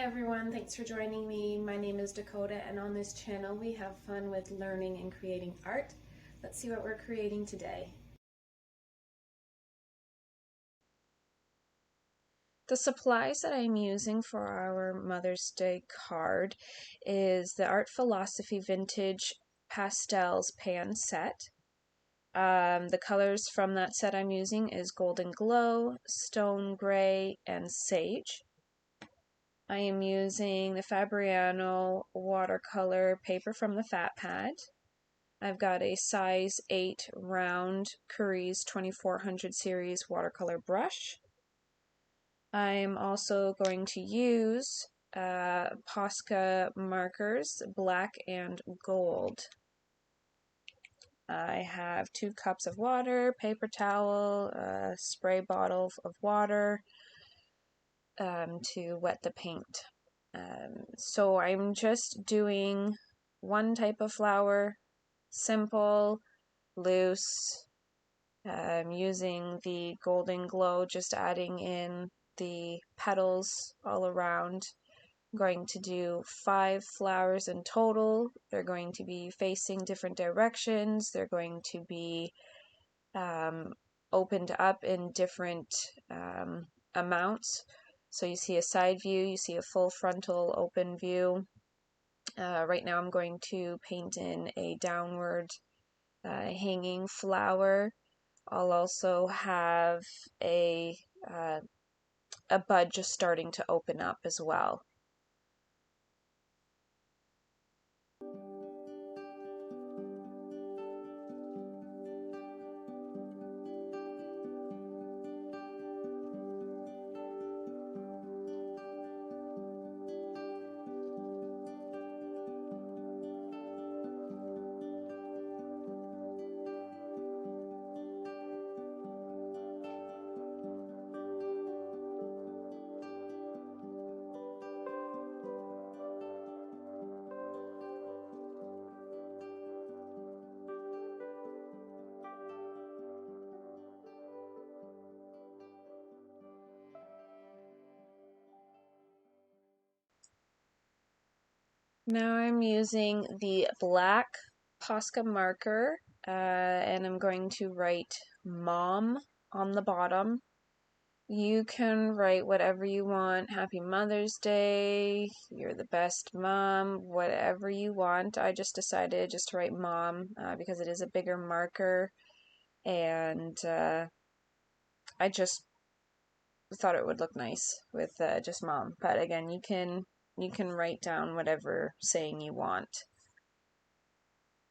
everyone, thanks for joining me. My name is Dakota, and on this channel we have fun with learning and creating art. Let's see what we're creating today. The supplies that I'm using for our Mother's Day card is the Art Philosophy Vintage Pastels pan set. The colors from that set I'm using is Golden Glow, Stone Gray, and Sage. I am using the Fabriano watercolor paper from the Fat Pad. I've got a size 8 round Curry's 2400 series watercolor brush. I'm also going to use Posca markers, black and gold. I have 2 cups of water, paper towel, a spray bottle of water, to wet the paint. So I'm just doing one type of flower, simple, loose, using the Golden Glow, just adding in the petals all around. I'm going to do 5 flowers in total. They're going to be facing different directions. They're going to be opened up in different amounts. So you see a side view, you see a full frontal open view. Right now I'm going to paint in a downward hanging flower. I'll also have a bud just starting to open up as well. Now I'm using the black Posca marker, and I'm going to write Mom on the bottom. You can write whatever you want. Happy Mother's Day, you're the best mom, whatever you want. I just decided just to write Mom because it is a bigger marker, and I just thought it would look nice with just Mom. But again, you can write down whatever saying you want.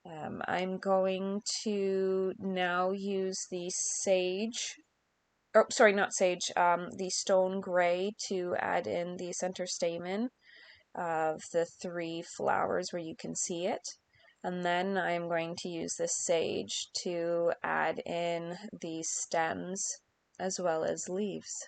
I'm going to now use the sage, oh sorry, not sage, the stone gray to add in the center stamen of the 3 flowers where you can see it. And then I'm going to use the sage to add in the stems as well as leaves.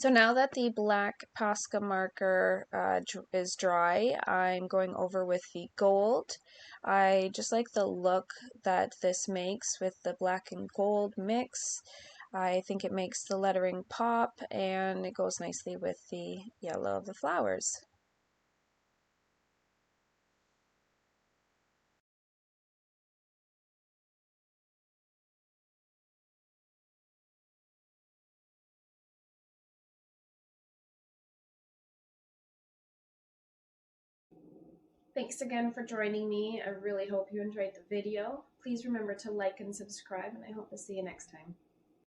So now that the black Posca marker is dry, I'm going over with the gold. I just like the look that this makes with the black and gold mix. I think it makes the lettering pop, and it goes nicely with the yellow of the flowers. Thanks again for joining me. I really hope you enjoyed the video. Please remember to like and subscribe, and I hope to see you next time.